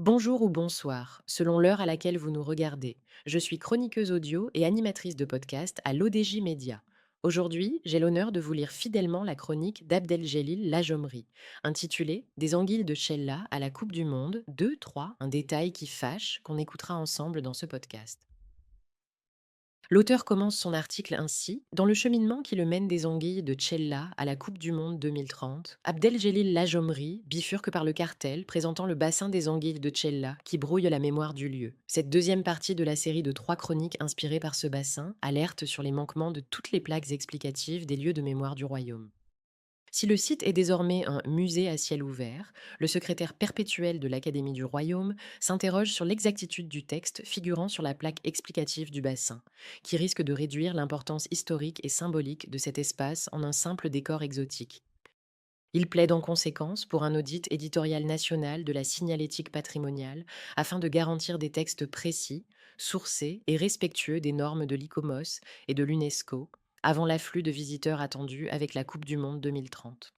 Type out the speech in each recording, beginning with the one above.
Bonjour ou bonsoir, selon l'heure à laquelle vous nous regardez. Je suis chroniqueuse audio et animatrice de podcast à l'ODJ Média. Aujourd'hui, j'ai l'honneur de vous lire fidèlement la chronique d'Abdeljelil Lajomri, intitulée Des anguilles de Chella à la Coupe du Monde, 2, 3, un détail qui fâche, qu'on écoutera ensemble dans ce podcast. L'auteur commence son article ainsi: Dans le cheminement qui le mène des anguilles de Tchella à la Coupe du Monde 2030, Abdeljelil Lajomri bifurque par le cartel présentant le bassin des anguilles de Tchella qui brouille la mémoire du lieu. Cette deuxième partie de la série de 3 chroniques inspirées par ce bassin alerte sur les manquements de toutes les plaques explicatives des lieux de mémoire du royaume. Si le site est désormais un musée à ciel ouvert, le secrétaire perpétuel de l'Académie du Royaume s'interroge sur l'exactitude du texte figurant sur la plaque explicative du bassin, qui risque de réduire l'importance historique et symbolique de cet espace en un simple décor exotique. Il plaide en conséquence pour un audit éditorial national de la signalétique patrimoniale afin de garantir des textes précis, sourcés et respectueux des normes de l'ICOMOS et de l'UNESCO avant l'afflux de visiteurs attendus avec la Coupe du Monde 2030.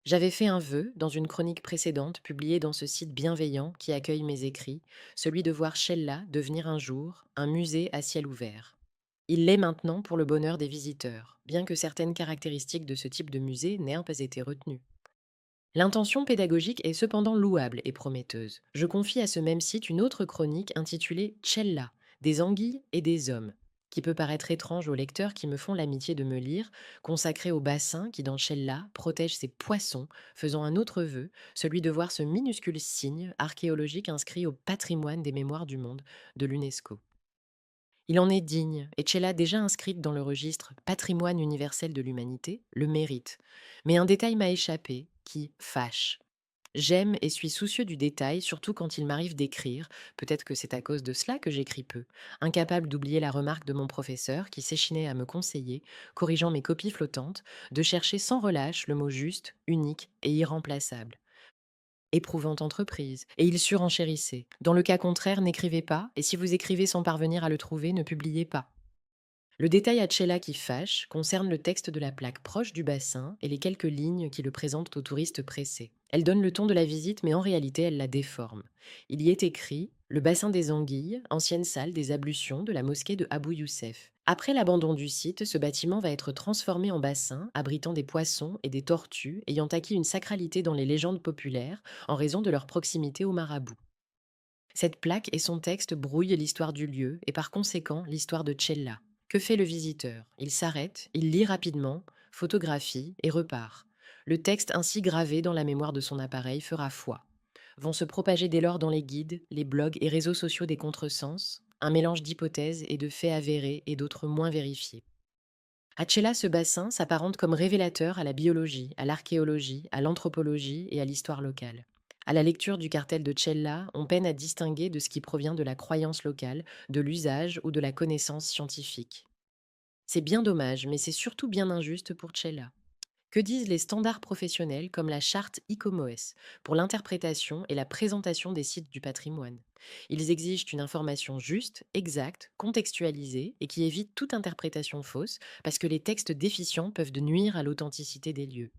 J'avais fait un vœu dans une chronique précédente publiée dans ce site bienveillant qui accueille mes écrits, celui de voir Shella devenir un jour un musée à ciel ouvert. Il l'est maintenant pour le bonheur des visiteurs, bien que certaines caractéristiques de ce type de musée n'aient pas été retenues. L'intention pédagogique est cependant louable et prometteuse. Je confie à ce même site une autre chronique intitulée Cella, des anguilles et des hommes, qui peut paraître étrange aux lecteurs qui me font l'amitié de me lire, consacrée au bassin qui, dans Cella, protège ses poissons, faisant un autre vœu, celui de voir ce minuscule signe archéologique inscrit au patrimoine des mémoires du monde de l'UNESCO. Il en est digne, et Cella, déjà inscrite dans le registre Patrimoine universel de l'humanité, le mérite. Mais un détail m'a échappé, qui fâche. J'aime et suis soucieux du détail, surtout quand il m'arrive d'écrire, peut-être que c'est à cause de cela que j'écris peu, incapable d'oublier la remarque de mon professeur qui s'échinait à me conseiller, corrigeant mes copies flottantes, de chercher sans relâche le mot juste, unique et irremplaçable. Éprouvante entreprise. Et il surenchérissait. Dans le cas contraire, n'écrivez pas, et si vous écrivez sans parvenir à le trouver, ne publiez pas. Le détail à Cella qui fâche concerne le texte de la plaque proche du bassin et les quelques lignes qui le présentent aux touristes pressés. Elle donne le ton de la visite, mais en réalité, elle la déforme. Il y est écrit Le bassin des Anguilles, ancienne salle des ablutions de la mosquée de Abou Youssef. Après l'abandon du site, ce bâtiment va être transformé en bassin, abritant des poissons et des tortues, ayant acquis une sacralité dans les légendes populaires en raison de leur proximité au marabout. Cette plaque et son texte brouillent l'histoire du lieu et par conséquent l'histoire de Cella. Que fait le visiteur? Il s'arrête, il lit rapidement, photographie et repart. Le texte ainsi gravé dans la mémoire de son appareil fera foi. Vont se propager dès lors dans les guides, les blogs et réseaux sociaux des contresens, un mélange d'hypothèses et de faits avérés et d'autres moins vérifiés. À Cella, ce bassin s'apparente comme révélateur à la biologie, à l'archéologie, à l'anthropologie et à l'histoire locale. À la lecture du cartel de Cella, on peine à distinguer de ce qui provient de la croyance locale, de l'usage ou de la connaissance scientifique. C'est bien dommage, mais c'est surtout bien injuste pour Cella. Que disent les standards professionnels comme la charte ICOMOS pour l'interprétation et la présentation des sites du patrimoine? Ils exigent une information juste, exacte, contextualisée et qui évite toute interprétation fausse parce que les textes déficients peuvent de nuire à l'authenticité des lieux.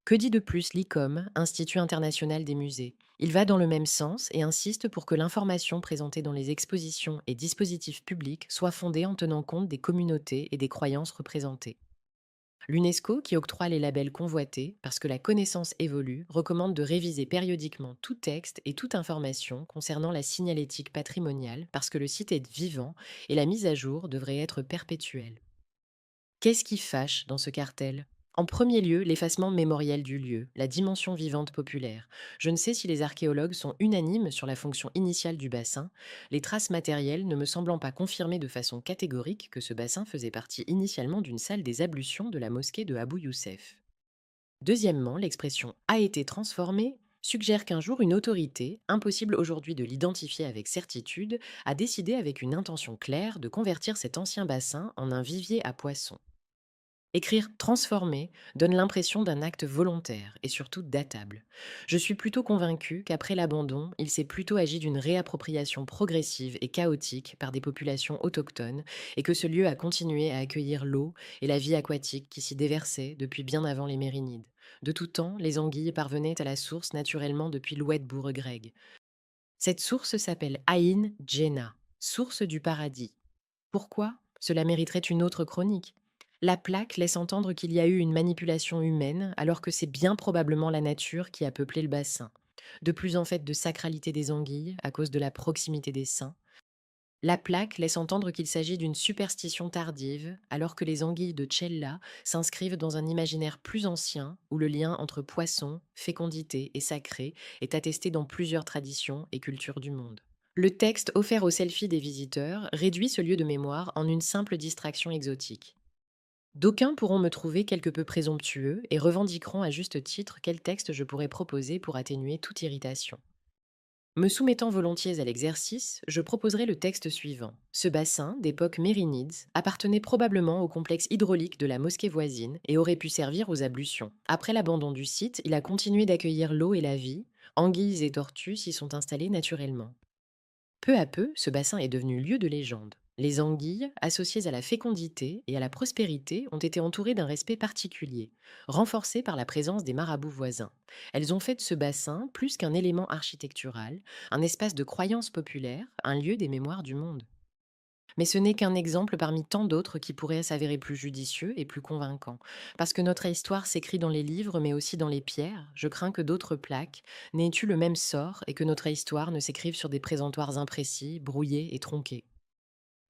Que dit de plus l'ICOM, Institut international des musées? Il va dans le même sens et insiste pour que l'information présentée dans les expositions et dispositifs publics soit fondée en tenant compte des communautés et des croyances représentées. L'UNESCO, qui octroie les labels convoités parce que la connaissance évolue, recommande de réviser périodiquement tout texte et toute information concernant la signalétique patrimoniale parce que le site est vivant et la mise à jour devrait être perpétuelle. Qu'est-ce qui fâche dans ce cartel? En premier lieu, l'effacement mémoriel du lieu, la dimension vivante populaire. Je ne sais si les archéologues sont unanimes sur la fonction initiale du bassin, les traces matérielles ne me semblant pas confirmer de façon catégorique que ce bassin faisait partie initialement d'une salle des ablutions de la mosquée de Abou Youssef. Deuxièmement, l'expression a été transformée suggère qu'un jour une autorité, impossible aujourd'hui de l'identifier avec certitude, a décidé avec une intention claire de convertir cet ancien bassin en un vivier à poissons. Écrire transformer donne l'impression d'un acte volontaire et surtout datable. Je suis plutôt convaincue qu'après l'abandon, il s'est plutôt agi d'une réappropriation progressive et chaotique par des populations autochtones et que ce lieu a continué à accueillir l'eau et la vie aquatique qui s'y déversait depuis bien avant les Mérinides. De tout temps, les anguilles parvenaient à la source naturellement depuis l'Oued Bourg-Greg. Cette source s'appelle Aïn Djenna, source du paradis. Pourquoi? Cela mériterait une autre chronique. La plaque laisse entendre qu'il y a eu une manipulation humaine, alors que c'est bien probablement la nature qui a peuplé le bassin. De plus en fait de sacralité des anguilles, à cause de la proximité des saints. La plaque laisse entendre qu'il s'agit d'une superstition tardive, alors que les anguilles de Cella s'inscrivent dans un imaginaire plus ancien, où le lien entre poisson, fécondité et sacré est attesté dans plusieurs traditions et cultures du monde. Le texte offert aux selfies des visiteurs réduit ce lieu de mémoire en une simple distraction exotique. D'aucuns pourront me trouver quelque peu présomptueux et revendiqueront à juste titre quel texte je pourrais proposer pour atténuer toute irritation. Me soumettant volontiers à l'exercice, je proposerai le texte suivant. Ce bassin, d'époque mérinides, appartenait probablement au complexe hydraulique de la mosquée voisine et aurait pu servir aux ablutions. Après l'abandon du site, il a continué d'accueillir l'eau et la vie. Anguilles et tortues s'y sont installées naturellement. Peu à peu, ce bassin est devenu lieu de légende. Les anguilles, associées à la fécondité et à la prospérité, ont été entourées d'un respect particulier, renforcé par la présence des marabouts voisins. Elles ont fait de ce bassin plus qu'un élément architectural, un espace de croyance populaire, un lieu des mémoires du monde. Mais ce n'est qu'un exemple parmi tant d'autres qui pourraient s'avérer plus judicieux et plus convaincants. Parce que notre histoire s'écrit dans les livres, mais aussi dans les pierres, je crains que d'autres plaques n'aient eu le même sort et que notre histoire ne s'écrive sur des présentoirs imprécis, brouillés et tronqués.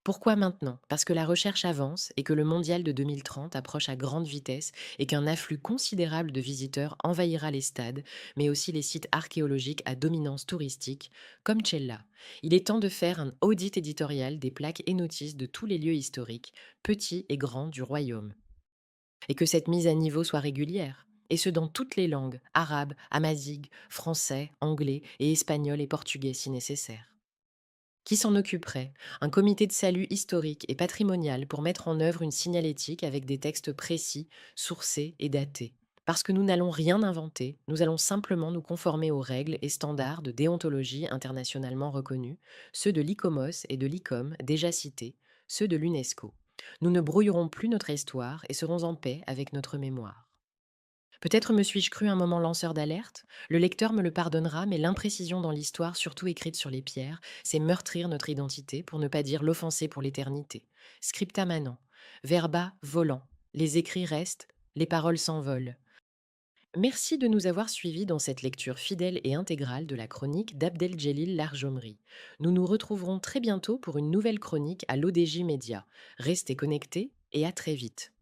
Pourquoi maintenant? Parce que la recherche avance et que le mondial de 2030 approche à grande vitesse et qu'un afflux considérable de visiteurs envahira les stades, mais aussi les sites archéologiques à dominance touristique, comme Cella. Il est temps de faire un audit éditorial des plaques et notices de tous les lieux historiques, petits et grands du royaume. Et que cette mise à niveau soit régulière. Et ce dans toutes les langues, arabe, amazigh, français, anglais et espagnol et portugais si nécessaire. Qui s'en occuperait? Un comité de salut historique et patrimonial pour mettre en œuvre une signalétique avec des textes précis, sourcés et datés. Parce que nous n'allons rien inventer, nous allons simplement nous conformer aux règles et standards de déontologie internationalement reconnus, ceux de l'ICOMOS et de l'ICOM déjà cités, ceux de l'UNESCO. Nous ne brouillerons plus notre histoire et serons en paix avec notre mémoire. Peut-être me suis-je cru un moment lanceur d'alerte. Le lecteur me le pardonnera, mais l'imprécision dans l'histoire, surtout écrite sur les pierres, c'est meurtrir notre identité, pour ne pas dire l'offenser pour l'éternité. Scripta manent. Verba volant. Les écrits restent, les paroles s'envolent. Merci de nous avoir suivis dans cette lecture fidèle et intégrale de la chronique d'Abdeljelil Larjomri. Nous nous retrouverons très bientôt pour une nouvelle chronique à l'ODJ Média. Restez connectés et à très vite.